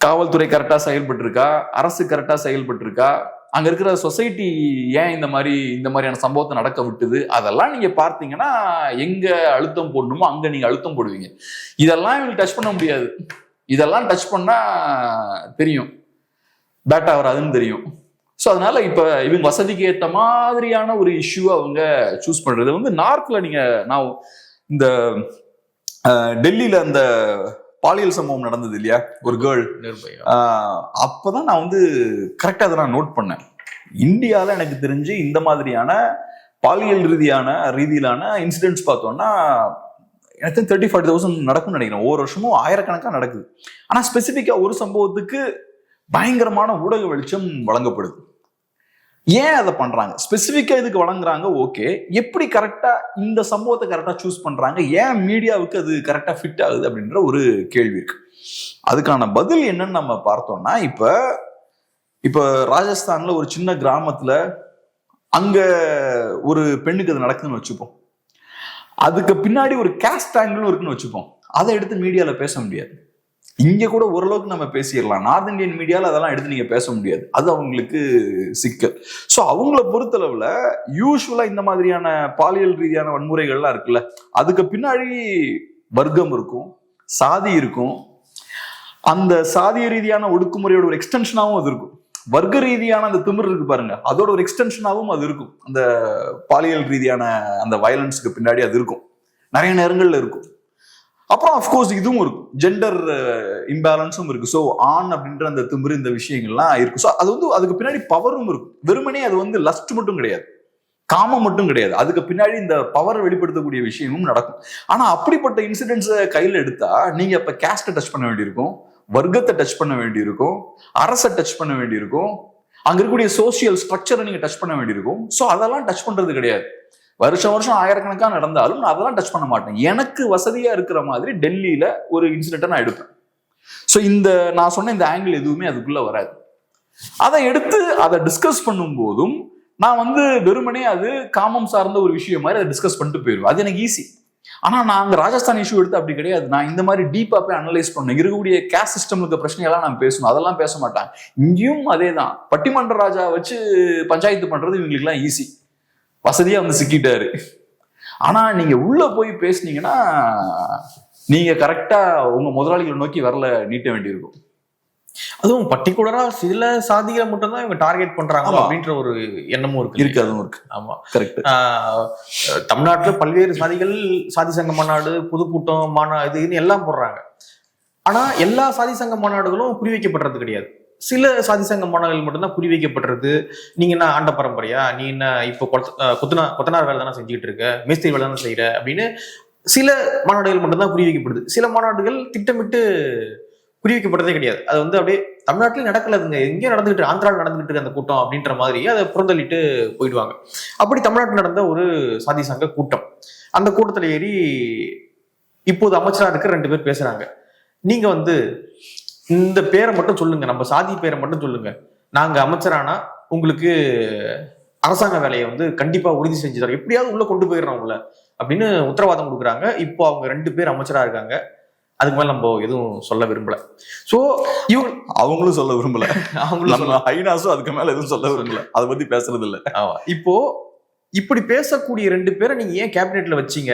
காவல்துறை கரெக்டா செயல்பட்டு இருக்கா, அரசு கரெக்டா செயல்பட்டு இருக்கா, அங்க இருக்கிற சொசைட்டி ஏன் இந்த மாதிரியான சம்பவத்தை நடக்க விட்டுது, அதெல்லாம் நீங்க பார்த்தீங்கன்னா எங்க அழுத்தம் போடணுமோ அங்க நீங்க அழுத்தம் போடுவீங்க. இதெல்லாம் இவங்க டச் பண்ண முடியாது. இதெல்லாம் டச் பண்ணா தெரியும் பேட்டா வராதுன்னு தெரியும். ஸோ அதனால இப்ப இவங்க வசதிக்கு ஏற்ற மாதிரியான ஒரு இஷ்யூ அவங்க சூஸ் பண்றது வந்து நார்த்ல நான் இந்த டெல்லியில அந்த பாலியல் சம்பவம் நடந்தது இல்லையா, ஒரு கேர்ள், அப்பதான் நான் வந்து கரெக்டா அதை நான் நோட் பண்ணேன். இந்தியாவில் எனக்கு தெரிஞ்சு இந்த மாதிரியான பாலியல் ரீதியிலான இன்சிடென்ட்ஸ் பார்த்தோம்னா எனக்கு 30,000-40,000 நடக்கும்னு நினைக்கிறேன். ஒவ்வொரு வருஷமும் ஆயிரக்கணக்காக நடக்குது. ஆனா ஸ்பெசிபிக்கா ஒரு சம்பவத்துக்கு பயங்கரமான ஊடக வெளிச்சம் வழங்கப்படுது. ஏன் அதை பண்றாங்க, ஸ்பெசிபிக்கா இதுக்கு வழங்குறாங்க, ஓகே, எப்படி கரெக்டா இந்த சம்பவத்தை கரெக்டா சூஸ் பண்றாங்க, ஏன் மீடியாவுக்கு அது கரெக்டா ஃபிட் ஆகுது அப்படின்ற ஒரு கேள்வி இருக்கு. அதுக்கான பதில் என்னன்னு நம்ம பார்த்தோம்னா, இப்ப ராஜஸ்தான்ல ஒரு சின்ன கிராமத்துல அங்க ஒரு பெண்ணுக்கு அது நடக்குதுன்னு வச்சுப்போம். அதுக்கு பின்னாடி ஒரு கேஸ்ட் ஆங்கிளும் இருக்குன்னு வச்சுப்போம். அதை எடுத்து மீடியால பேச முடியாது. இங்க கூட ஓரளவுக்கு நம்ம பேசிடலாம். நார்த் இந்தியன் மீடியால அதெல்லாம் எடுத்து நீங்க பேச முடியாது. அது அவங்களுக்கு சிக்கல். ஸோ அவங்கள பொறுத்தளவுல யூஸ்வலா இந்த மாதிரியான பாலியல் ரீதியான வன்முறைகள்லாம் இருக்குல்ல, அதுக்கு பின்னாடி வர்க்கம் இருக்கும், சாதி இருக்கும். அந்த சாதிய ரீதியான ஒடுக்குமுறையோட ஒரு எக்ஸ்டென்ஷனாகவும் அது இருக்கும். வர்க்க ரீதியான அந்த திமிர் இருக்கு பாருங்க, அதோட ஒரு எக்ஸ்டென்ஷனாகவும் அது இருக்கும். அந்த பாலியல் ரீதியான அந்த வயலன்ஸுக்கு பின்னாடி அது இருக்கும், நிறைய நேரங்கள்ல இருக்கும். அப்புறம் அஃப்கோர்ஸ் இதுவும் இருக்கும், ஜெண்டர் இம்பேலன்ஸும் இருக்கு. ஸோ ஆண் அப்படின்ற அந்த திமிரு, இந்த விஷயங்கள்லாம் இருக்கு. ஸோ அது வந்து அதுக்கு பின்னாடி பவரும் இருக்கும். வெறுமனே அது வந்து லஸ்ட் மட்டும் கிடையாது, காமம் மட்டும் கிடையாது, அதுக்கு பின்னாடி இந்த பவரை வெளிப்படுத்தக்கூடிய விஷயமும் நடக்கும். ஆனா அப்படிப்பட்ட இன்சிடென்ட்ஸை கையில் எடுத்தா நீங்க இப்ப கேஸ்ட்டை டச் பண்ண வேண்டியிருக்கும், வர்க்கத்தை டச் பண்ண வேண்டியிருக்கும், அரசை டச் பண்ண வேண்டியிருக்கும், அங்க இருக்கக்கூடிய சோசியல் ஸ்ட்ரக்சரை நீங்க டச் பண்ண வேண்டியிருக்கும். ஸோ அதெல்லாம் டச் பண்றது கிடையாது. வருஷம் ஆயிரக்கணக்காக நடந்தாலும் நான் அதெல்லாம் டச் பண்ண மாட்டேன். எனக்கு வசதியா இருக்கிற மாதிரி டெல்லியில ஒரு இன்சிடென்ட்டை நான் எடுப்பேன். ஸோ இந்த நான் சொன்ன இந்த ஆங்கிள் எதுவுமே அதுக்குள்ள வராது. அதை எடுத்து அதை டிஸ்கஸ் பண்ணும் போதும் நான் வந்து வெறுமனே அது காமம் சார்ந்த ஒரு விஷயம் மாதிரி அதை டிஸ்கஸ் பண்ணிட்டு போயிடுவேன். அது எனக்கு ஈஸி. ஆனா நாங்க ராஜஸ்தான் இஷ்யூ எடுத்து அப்படி கிடையாது. நான் இந்த மாதிரி டீப்பா போய் அனலைஸ் பண்ணேன். இருக்கக்கூடிய கேஸ்ட் சிஸ்டம் இருக்க பிரச்சனையெல்லாம் நான் பேசணும், அதெல்லாம் பேச மாட்டாங்க. இங்கேயும் அதே தான். பட்டிமன்ற ராஜா வச்சு பஞ்சாயத்து பண்றது இவங்களுக்கு எல்லாம் ஈஸி, வசதியா வந்து சிக்கிட்டாரு. ஆனா நீங்க உள்ள போய் பேசுனீங்கன்னா நீங்க கரெக்டா உங்க முதலாளிகளை நோக்கி வரல நீட்ட வேண்டியிருக்கும். அதுவும் பர்டிகுலரா சில சாதிகளை மட்டும் தான் இவங்க டார்கெட் பண்றாங்க அப்படின்ற ஒரு எண்ணமும் இருக்கு. அதுவும் இருக்கு. ஆமா, கரெக்ட். தமிழ்நாட்டுல பல்வேறு சாதிகள், சாதி சங்க மாநாடு, பொதுக்கூட்டம் மாநாடு, இதுன்னு எல்லாம் போடுறாங்க. ஆனா எல்லா சாதி சங்க மாநாடுகளும் குறிவைக்கப்படுறது கிடையாது. சில சாதி சங்க மாநாடுகள் மட்டும்தான் குறிவைக்கப்படுறது. நீங்க என்ன ஆண்ட பரம்பரையா, நீ என்ன இப்போ கொத்தனார் வேலை தானே செஞ்சுட்டு இருக்க, மேஸ்திரி வேலை தானே செய்யற அப்படின்னு சில மாநாடுகள் மட்டும்தான் குறிவைக்கப்படுது. சில மாநாடுகள் திட்டமிட்டு குறிவைக்கப்படுறதே கிடையாது. அது வந்து அப்படியே தமிழ்நாட்டிலே நடக்கலதுங்க, எங்கேயும் நடந்துகிட்டு, ஆந்திராவில் நடந்துகிட்டு இருக்கு அந்த கூட்டம் அப்படின்ற மாதிரி அதை புறந்தள்ளிட்டு போயிடுவாங்க. அப்படி தமிழ்நாட்டில் நடந்த ஒரு சாதி சங்க கூட்டம், அந்த கூட்டத்தில் ஏறி இப்போது அமைச்சரா இருக்க 2 பேர் பேசுறாங்க. நீங்க வந்து இந்த பேரை மட்டும் சொல்லுங்க, நம்ம சாதி பேரை மட்டும் சொல்லுங்க, நாங்க அமைச்சரானா உங்களுக்கு அரசாங்க வேலையை வந்து கண்டிப்பா உறுதி செஞ்சு தரோம், எப்படியாவது உள்ள கொண்டு போயிடுறோம் உள்ள அப்படின்னு உத்தரவாதம் கொடுக்குறாங்க. இப்போ அவங்க 2 பேர் அமைச்சரா இருக்காங்க. அதுக்கு மேல நம்ம எதுவும் சொல்ல விரும்பல. சோ இவங்க அவங்களும் சொல்ல விரும்பல, அவங்களும் ஐநாஸும் அதுக்கு மேல எதுவும் சொல்ல விரும்பல, அதை பத்தி பேசுறது இல்ல. இப்போ இப்படி பேசக்கூடிய 2 பேரை நீங்க ஏன் கேபினெட்ல வச்சீங்க?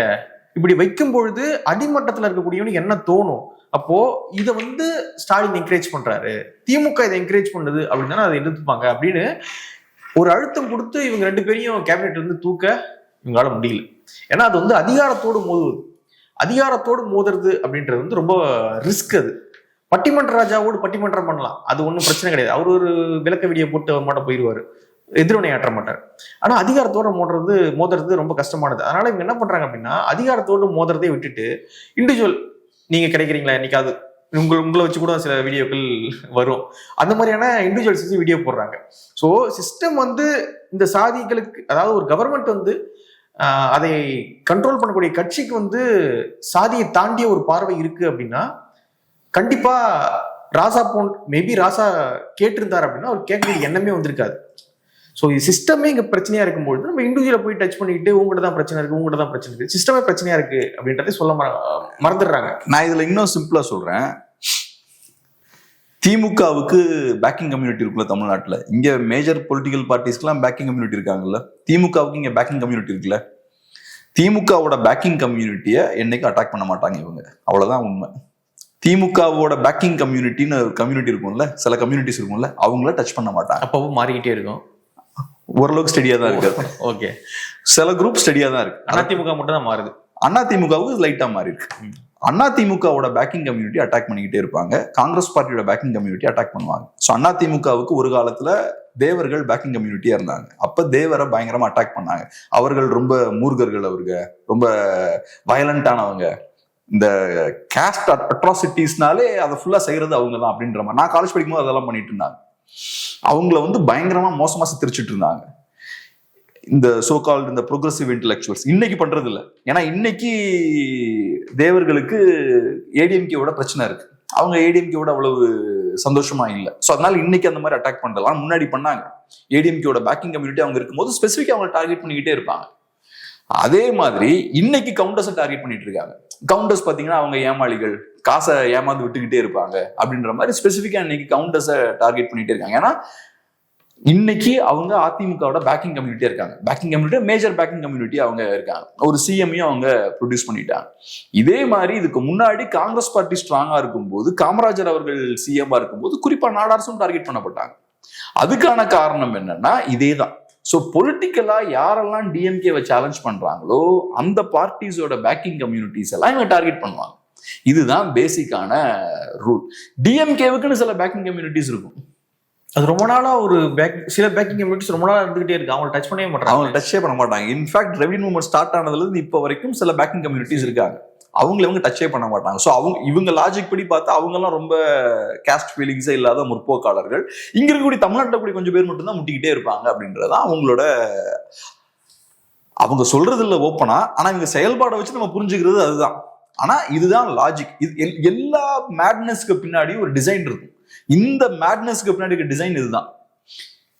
இப்படி வைக்கும் பொழுது அடிமட்டத்துல இருக்கக்கூடியவனுக்கு என்ன தோணும்? அப்போ இதை வந்து ஸ்டாலின் என்கரேஜ் பண்றாரு, திமுக இதை என்கரேஜ் பண்ணுது அப்படின்னா அதை எதிர்த்துப்பாங்க அப்படின்னு ஒரு அழுத்தம் கொடுத்து இவங்க 2 பேரையும் கேபினெட்ல இருந்து தூக்க இவங்களால முடியல. ஏன்னா அது வந்து அதிகாரத்தோடு மோதுவது. அதிகாரத்தோடு மோதுறது அப்படின்றது வந்து ரொம்ப ரிஸ்க். அது பட்டிமன்ற ராஜாவோடு பட்டிமன்றம் பண்ணலாம், அது ஒன்றும் பிரச்சனை கிடையாது. அவர் ஒரு விளக்க வீடியோ போட்டு மாட்ட போயிடுவாரு, எதிர்வினை ஆற்ற மாட்டார். ஆனா அதிகாரத்தோடு மோதுறது ரொம்ப கஷ்டமானது. அதனால இவங்க என்ன பண்றாங்க அப்படின்னா, அதிகாரத்தோடு மோதுறதே விட்டுட்டு இண்டிவிஜுவல், நீங்க கிடைக்கிறீங்களா என்னைக்காவது, உங்களை வச்சு கூட சில வீடியோக்கள் வரும், அந்த மாதிரியான இண்டிவிஜுவல்ஸ் வீடியோ போடுறாங்க. ஸோ சிஸ்டம் வந்து இந்த சாதிகளுக்கு, அதாவது ஒரு கவர்மெண்ட் வந்து அதை கண்ட்ரோல் பண்ணக்கூடிய கட்சிக்கு வந்து சாதியை தாண்டிய ஒரு பார்வை இருக்கு அப்படின்னா, கண்டிப்பா ராசா மேபி ராசா கேட்டிருந்தார் அப்படின்னா அவர் கேட்கக்கூடிய எண்ணமே வந்திருக்காது. ஸோ இது சிஸ்டமே இங்க பிரச்சனையா இருக்கும்போது நம்ம இண்டிவிஜுவலை போய் டச் பண்ணிட்டு உங்கள்கிட்ட தான் பிரச்சனை இருக்கு, உங்கள்கிட்ட தான் பிரச்சனை இருக்கு, சிஸ்டமே பிரச்சனையா இருக்கு அப்படின்றதே சொல்ல மறந்துடுறாங்க. நான் இதுல இன்னும் சிம்பிளா சொல்றேன். திமுகவுக்கு பேக்கிங் கம்யூனிட்டி இருக்குல்ல தமிழ்நாட்டுல, இங்க மேஜர் பொலிட்டிக்கல் பார்ட்டிஸ்க்குலாம் பேக்கிங் கம்யூனிட்டி இருக்காங்கல்ல, திமுகவுக்கு இங்க பேக்கிங் கம்யூனிட்டி இருக்குல்ல. திமுகவோட பேக்கிங் கம்யூனிட்டியை என்னைக்கும் அட்டாக் பண்ண மாட்டாங்க இவங்க, அவ்வளவுதான் உண்மை. திமுகவோட பேக்கிங் கம்யூனிட்டின்னு கம்யூனிட்டி இருக்கும்ல, சில கம்யூனிட்டிஸ் இருக்கும்ல, அவங்கள டச் பண்ண மாட்டாங்க. அப்பவும் மாறிக்கிட்டே இருக்கும். ஓரளவுக்கு ஸ்டெடியா தான் இருக்கு. ஓகே, சில குரூப் ஸ்டெடியா தான் இருக்கு. அதிமுக மட்டும் தான் மாறுது. அதிமுகவுக்கு லைட்டா மாறி இருக்கு. அதிமுகவோட பேக்கிங் கம்யூனிட்டி அட்டாக் பண்ணிக்கிட்டே இருப்பாங்க, காங்கிரஸ் பார்ட்டியோட பேக்கிங் கம்யூனிட்டி அட்டாக் பண்ணுவாங்க. ஸோ அதிமுகவுக்கு ஒரு காலத்துல தேவர்கள் பேக்கிங் கம்யூனிட்டியா இருந்தாங்க. அப்ப தேவரை பயங்கரமா அட்டாக் பண்ணாங்க. அவர்கள் ரொம்ப மூர்கர்கள், அவருங்க ரொம்ப வயலண்டானவங்க, இந்த கேஸ்ட் அட்ராசிட்டிஸ்னாலே அதை ஃபுல்லா செய்யறது அவங்க தான் அப்படின்ற மாதிரி. நான் காலேஜ் படிக்கும்போது அதெல்லாம் பண்ணிட்டு இருந்தாங்க. அவங்கள பயங்கரமா மோசமா சித்தரிச்சுட்டு இருந்தாங்க இந்த சோகால்டு இந்த ப்ரோக்ரஸிவ் இன்டெலெக்சுவல்ஸ். இன்னைக்கு பண்றது இல்லை, ஏன்னா இன்னைக்கு தேவர்களுக்கு ஏடிஎம்கேவோட பிரச்சனை இருக்கு, அவங்க ஏடிஎம்கேவோட அவ்வளவு சந்தோஷமா இல்லை. ஸோ அதனால இன்னைக்கு அந்த மாதிரி அட்டாக் பண்றலாம். முன்னாடி பண்ணாங்க. ஏடிஎம்கேவோட பேக்கிங் கம்யூனிட்டி அவங்க இருக்கும்போது ஸ்பெசிஃபிக்கா அவங்க டார்கெட் பண்ணிக்கிட்டே இருப்பாங்க. அதே மாதிரி இன்னைக்கு கவுண்டர்ஸை டார்கெட் பண்ணிட்டு இருக்காங்க. கவுண்டர்ஸ் பாத்தீங்கன்னா அவங்க ஏமாளிகள், காசை ஏமாந்து விட்டுக்கிட்டே இருப்பாங்க அப்படின்ற மாதிரி ஸ்பெசிஃபிக்கா இன்னைக்கு கவுண்டர்ஸை டார்கெட் பண்ணிட்டே இருக்காங்க. ஏன்னா இன்னைக்கு அவங்க அதிமுகவோட பேக்கிங் கம்யூனிட்டியா இருக்காங்க. Packing community major packing community அவங்க இருக்காங்க. ஒரு சிஎம்ஐயும் அவங்க ப்ரொடியூஸ் பண்ணிட்டாங்க. இதே மாதிரி இதுக்கு முன்னாடி காங்கிரஸ் பார்ட்டி ஸ்ட்ராங்கா இருக்கும்போது, காமராஜர் அவர்கள் சிஎம்மா இருக்கும்போது குறிப்பா நாடார்ஸும் டார்கெட் பண்ணப்பட்டாங்க. அதுக்கான காரணம் என்னன்னா இதே தான். ஸோ பொலிட்டிக்கலா யாரெல்லாம் டிஎம்கேவை சேலஞ்ச் பண்றாங்களோ அந்த பார்ட்டிஸோட பேக்கிங் கம்யூனிட்டிஸ் எல்லாம் இவங்க டார்கெட் பண்ணுவாங்க. இதுதான் பேசிக்கான ரூல். டிஎம்கேவுக்குன்னு சில பேக்கிங் கம்யூனிட்டிஸ் இருக்கும். அது ரொம்ப நாளா சில பேக்கிங் கம்யூனிட்டிஸ் ரொம்ப நாளா இருந்துகிட்டே இருக்கு. அவங்க டச் பண்ணவே மாட்டாங்க. அவங்க டச்சே பண்ண மாட்டாங்க. இன்ஃபேக்ட் ரெவென்யூ மூவ்மெண்ட் ஸ்டார்ட் ஆனதுல இருந்து இப்போ வரைக்கும் சில பேக்கிங் கம்யூனிட்டிஸ் இருக்காங்க. இவங்க டச்சே பண்ண மாட்டாங்க. ஸோ இவங்க லாஜிக் படி பார்த்தா அவங்க எல்லாம் ரொம்ப கேஸ்ட் ஃபீலிங்ஸே இல்லாத முற்போக்காளர்கள். இங்க இருக்கக்கூடிய தமிழ்நாட்டில் கூடிய கொஞ்சம் பேர் மட்டும்தான் முட்டிக்கிட்டே இருப்பாங்க அப்படின்றதான் அவங்களோட, அவங்க சொல்றது இல்லை ஓப்பனா, ஆனா இவங்க செயல்பாடை வச்சு நம்ம புரிஞ்சுக்கிறது அதுதான். ஆனா இதுதான் லாஜிக். இது எல்லா மேட்னஸ்க்கு பின்னாடி ஒரு டிசைன் இருக்கும். இந்த மேட்னஸ்க்கு பின்னாடி இருக்க டிசைன் இதுதான்.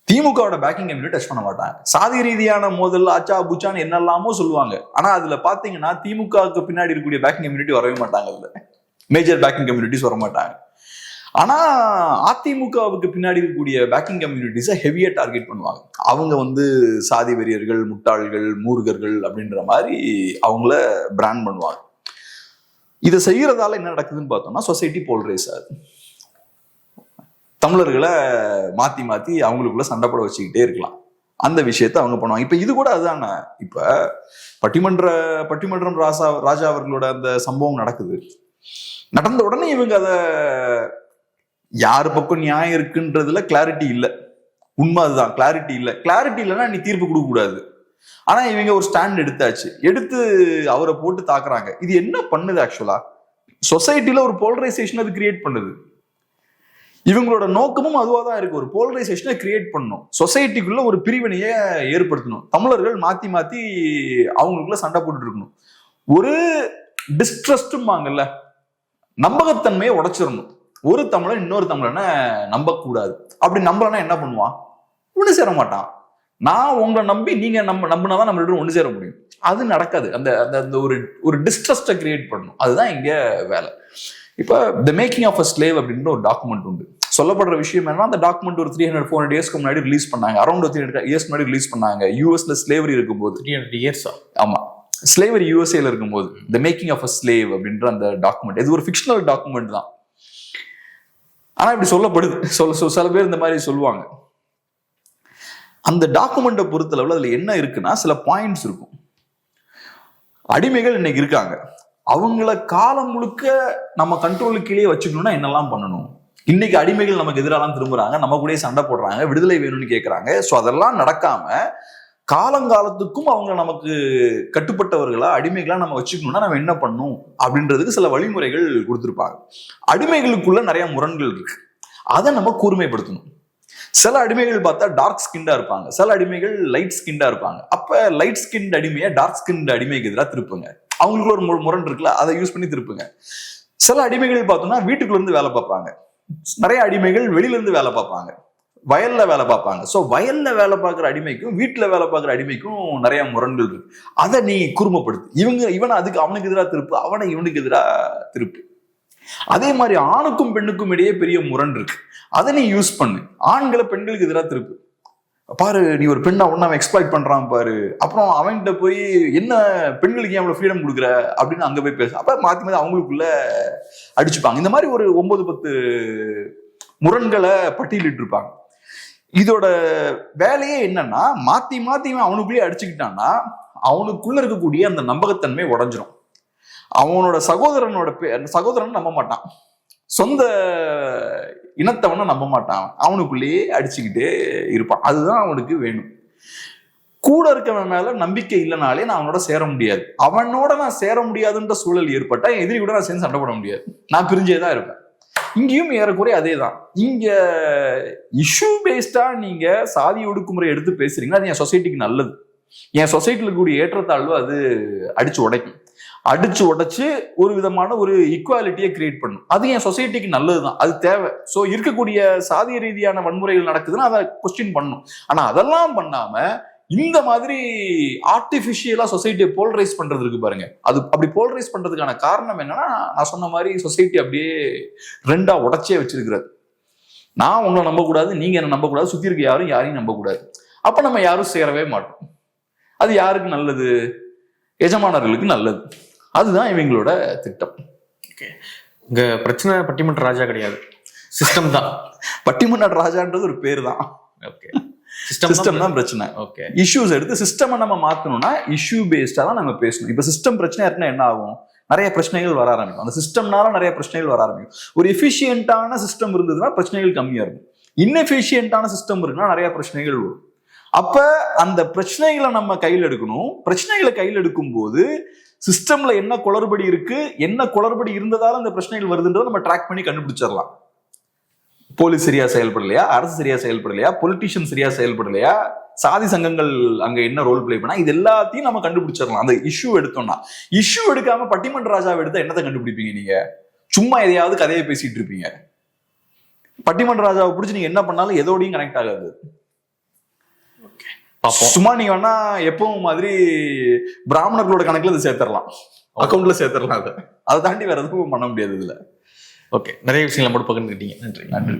திமுகவோட பேக்கிங் கம்யூனிட்டி டச் பண்ண மாட்டாங்க. சாதி ரீதியான மோதல் ஆச்சா புச்சான்னு என்னெல்லாமோ சொல்லுவாங்க. ஆனா அதுல பாத்தீங்கன்னா திமுகவுக்கு பின்னாடி இருக்கக்கூடிய பேக்கிங் கம்யூனிட்டி வரவே மாட்டாங்க. அதுல மேஜர் பேக்கிங் கம்யூனிட்டிஸ் வர மாட்டாங்க. ஆனா அதிமுகவுக்கு பின்னாடி இருக்கக்கூடிய பேக்கிங் கம்யூனிட்டிஸை ஹெவியா டார்கெட் பண்ணுவாங்க. அவங்க சாதி வெறியர்கள், முட்டாள்கள், மூர்கர்கள் அப்படின்ற மாதிரி அவங்கள பிராண்ட் பண்ணுவாங்க. இதை செய்யறதால என்ன நடக்குதுன்னு பார்த்தோம்னா சொசைட்டி போல்ரைஸ் ஆகுது. தமிழர்களை மாத்தி மாத்தி அவங்களுக்குள்ள சண்டை போட வச்சுக்கிட்டே இருக்கலாம். அந்த விஷயத்த அவங்க பண்ணுவாங்க. இப்ப இது கூட அதுதானே. இப்ப பட்டிமன்றம் ராஜா அவர்களோட அந்த சம்பவம் நடக்குது. நடந்த உடனே இவங்க அதை யாரு பக்கம் நியாயம் இருக்குன்றதுல கிளாரிட்டி இல்லை. உண்மை அதுதான், கிளாரிட்டி இல்லை. கிளாரிட்டி இல்லைன்னா நீ தீர்ப்பு கொடுக்க கூடாது. ஆனா இவங்க ஒரு ஸ்டாண்ட் எடுத்து அவரை போட்டு தாக்குறாங்க. இது என்ன பண்ணுது? ஆக்சுவலா சொசைட்டில ஒரு போலரைசேஷன் அது கிரியேட் பண்ணுது. இவங்களோட நோக்கமும் அதுவா தான் இருக்கு. ஒரு போலரைசேஷனை கிரியேட் பண்ணணும், சொசைட்டிக்குள்ள ஒரு பிரிவினையை ஏற்படுத்தணும். தமிழர்கள் மாத்தி மாத்தி அவங்களுக்குள்ள சண்டை போட்டுட்டு இருக்கணும். ஒரு டிஸ்ட்ரஸ்ட்பாங்கல்ல, நம்பகத்தன்மையை உடைச்சிடணும். ஒரு தமிழன் இன்னொரு தமிழனை நம்பக்கூடாது. அப்படி நம்பலன்னா என்ன பண்ணுவான்? ஒண்ணு சேர மாட்டான். நான் உங்களை நம்பி நீங்க நம்பினாதான் நம்ம ஒண்ணு சேர முடியும். அது நடக்காது. அந்த ஒரு டிஸ்ட்ரஸ்டை கிரியேட் பண்ணணும். அதுதான் இங்க வேலை. இப்ப the making of a slave அப்படின்ற ஒரு டாக்குமெண்ட் உண்டு. சொல்லப்படுற விஷயம் என்னன்னா, அந்த டாக்குமெண்ட் ஒரு 300-400 இயர்ஸ்க்கு முன்னாடி ரிலீஸ் பண்ணாங்க. அரௌண்ட் 300 இயர்ஸ் முன்னாடி ரிலீஸ் பண்ணாங்க. யூஎஸ்ல ஸ்லேவரி இருக்கும்போது. 300 இயர்ஸா? ஆமா, ஸ்லேவரி யூஎஸ்ஏல இருக்கும்போது the making of a slave அப்படின்ற அந்த டாக்குமெண்ட், இது ஒரு ஃபிக்ஷனல் டாக்குமெண்ட் தான். ஆனா இப்படி சொல்லப்படுது. சில பேர் இந்த மாதிரி சொல்லுவாங்க. அந்த டாக்குமெண்ட்டை பொறுத்தளவுல அதுல என்ன இருக்குன்னா, சில பாயிண்ட்ஸ் இருக்கும். அடிமைகள் இன்னைக்கு இருக்காங்க, அவங்கள காலம் முழுக்க நம்ம கண்ட்ரோலுக்கீழே வச்சுக்கணும்னா என்னெல்லாம் பண்ணணும்? இன்னைக்கு அடிமைகள் நமக்கு எதிராலாம் திரும்புறாங்க, நம்ம கூட சண்டை போடுறாங்க, விடுதலை வேணும்னு கேட்கறாங்க. ஸோ அதெல்லாம் நடக்காம காலங்காலத்துக்கும் அவங்க நமக்கு கட்டுப்பட்டவர்களா அடிமைகளா நம்ம வச்சுக்கணும்னா நம்ம என்ன பண்ணணும் அப்படின்றதுக்கு சில வழிமுறைகள் கொடுத்துருப்பாங்க. அடிமைகளுக்குள்ள நிறைய முரண்கள் இருக்கு, அதை நம்ம கூர்மைப்படுத்தணும். சில அடிமைகள் பார்த்தா டார்க் ஸ்கின்டா இருப்பாங்க, சில அடிமைகள் லைட் ஸ்கின்டா இருப்பாங்க. அப்ப லைட் ஸ்கின் அடிமையை டார்க் ஸ்கின் அடிமைக்கு எதிராக திருப்புங்க. அவங்களுக்கு ஒரு முரண் இருக்குல்ல, அதை யூஸ் பண்ணி திருப்புங்க. சில அடிமைகள் பார்த்தோம்னா வீட்டுக்குள்ள இருந்து வேலை பார்ப்பாங்க, நிறைய அடிமைகள் வெளியில இருந்து வேலை பார்ப்பாங்க, வயல்ல வேலை பார்ப்பாங்க. ஸோ வயல்ல வேலை பார்க்குற அடிமைக்கும் வீட்டுல வேலை பார்க்குற அடிமைக்கும் நிறைய முரண்கள் இருக்கு. அதை நீ குறுமப்படுத்து. இவனை அவனுக்கு எதிராக திருப்பு, அவனை இவனுக்கு எதிராக திருப்பு. அதே மாதிரி ஆணுக்கும் பெண்ணுக்கும் இடையே பெரிய முரண் இருக்கு. அதை நீ யூஸ் பண்ணு. ஆண்களை பெண்களுக்கு எதிராக திருப்பு. பாரு, நீ ஒரு பெண்ணை ஒன்னு அவன் எக்ஸ்ப்ளாய்ட் பண்றான் பாரு, அப்புறம் அவன்கிட்ட போய் என்ன பெண்களுக்கு ஏன் அவ்வளவு ஃப்ரீடம் கொடுக்குற அப்படின்னு அங்க போய் பேச, அப்ப மாத்தி மாத்தி அவங்களுக்குள்ள அடிச்சுப்பாங்க. இந்த மாதிரி ஒரு 9-10 முரண்களை பட்டியலிட்டு இருப்பாங்க. இதோட வேலையே என்னன்னா, மாத்தி மாத்தி அவனுக்குள்ளேயே அடிச்சுக்கிட்டான்னா அவனுக்குள்ள இருக்கக்கூடிய அந்த நம்பகத்தன்மை உடஞ்சிரும். அவனோட சகோதரன் நம்ப மாட்டான், சொந்த இனத்தவனை நம்ப மாட்டான், அவனுக்குள்ளேயே அடிச்சுக்கிட்டே இருப்பான். அதுதான் அவனுக்கு வேணும். கூட இருக்கவன் மேல நம்பிக்கை இல்லைனாலே நான் அவனோட சேர முடியாது. அவனோட நான் சேர முடியாதுன்ற சூழல் ஏற்பட்டா எதிரி கூட நான் சேர்ந்து சண்டை போட முடியாது, நான் பிரிஞ்சேதான் இருப்பேன். இங்கேயும் ஏறக்குறைய அதே தான். இங்க இஷ்யூ பேஸ்டா நீங்க சாதி ஒடுக்குமுறை எடுத்து பேசுறீங்கன்னா அது என் சொசைட்டிக்கு நல்லது. என் சொசைட்டில கூடிய ஏற்றத்தாழ்வு அது அடிச்சு உடைச்சு ஒரு விதமான ஒரு ஈக்குவாலிட்டியை கிரியேட் பண்ணும். அது என் சொசைட்டிக்கு நல்லதுதான், அது தேவை. ஸோ இருக்கக்கூடிய சாதிய ரீதியான வன்முறைகள் நடக்குதுன்னா அதை கொஸ்டின் பண்ணணும். ஆனா அதெல்லாம் பண்ணாம இந்த மாதிரி ஆர்டிபிஷியலா சொசைட்டியை போலரைஸ் பண்றது இருக்கு பாருங்க. அது அப்படி போலரைஸ் பண்றதுக்கான காரணம் என்னன்னா, நான் சொன்ன மாதிரி சொசைட்டி அப்படியே 2ஆ உடைச்சே வச்சிருக்கிறது. நான் உங்களை நம்பக்கூடாது, நீங்க என்ன நம்பக்கூடாது, சுத்தி இருக்க யாரையும் நம்பக்கூடாது. அப்ப நம்ம யாரும் சேரவே மாட்டோம். அது யாருக்கு நல்லது? எஜமானர்களுக்கு நல்லது. அதுதான் இவங்களோட திட்டம். இங்க பிரச்சனை பட்டிமன்ற ராஜா கிடையாது, சிஸ்டம் தான். பட்டிமன்ற ராஜான்றது ஒரு பேர் தான். சிஸ்டம் தான் பிரச்சனை. இஷ்யூஸ் எடுத்து சிஸ்டம் நம்ம மாத்தணும்னா இஷ்யூ பேஸ்டா தான் நம்ம பேசணும். இப்ப சிஸ்டம் பிரச்சனை இருக்குன்னா என்ன ஆகும்? நிறைய பிரச்சனைகள் வர ஆரம்பிக்கும். அந்த சிஸ்டம்னால நிறைய பிரச்சனைகள் வர ஆரம்பிக்கும். ஒரு எஃபிஷியன்டான சிஸ்டம் இருந்ததுன்னா பிரச்சனைகள் கம்மியா இருக்கும். இன்னெஃபிஷியன்டான சிஸ்டம் இருக்குன்னா நிறைய பிரச்சனைகள் வரும். அப்ப அந்த பிரச்சனைகளை நம்ம கையில் எடுக்கணும். பிரச்சனைகளை கையில் எடுக்கும் போது சிஸ்டம்ல என்ன குளறுபடி இருக்கு, என்ன குளறுபடி இருந்ததால அந்த பிரச்சனைகள் வருதுன்றதை நம்ம ட்ராக் பண்ணி கண்டுபிடிச்சிடலாம். போலீஸ் சரியா செயல்படலையா, அரசு சரியா செயல்படலையா, பொலிட்டீஷியன் சரியா செயல்படலையா, சாதி சங்கங்கள் அங்க என்ன ரோல் பிளே பண்ணா, இது எல்லாத்தையும் நம்ம கண்டுபிடிச்சிடலாம் அந்த இஷ்யூ எடுத்தோம்னா. இஷ்யூ எடுக்காம பட்டிமன்ற ராஜாவை எடுத்தா என்னத்தை கண்டுபிடிப்பீங்க? நீங்க சும்மா எதையாவது கதையை பேசிட்டு இருப்பீங்க. பட்டிமன்ற ராஜாவை பிடிச்சி நீங்க என்ன பண்ணாலும் எதோடையும் கனெக்ட் ஆகாது. சும்மா நீங்க வேணா எப்பவும் மாதிரி பிராமணர்களோட கணக்குல இதை சேர்த்துடலாம், அக்கௌண்ட்ல சேர்த்துடலாம். அதை தாண்டி வேற எதுவும் பண்ண முடியாது இதுல. ஓகே, நிறைய விஷயங்களை மட்டும் பகிர்ந்துக்கிட்டீங்க. நன்றி.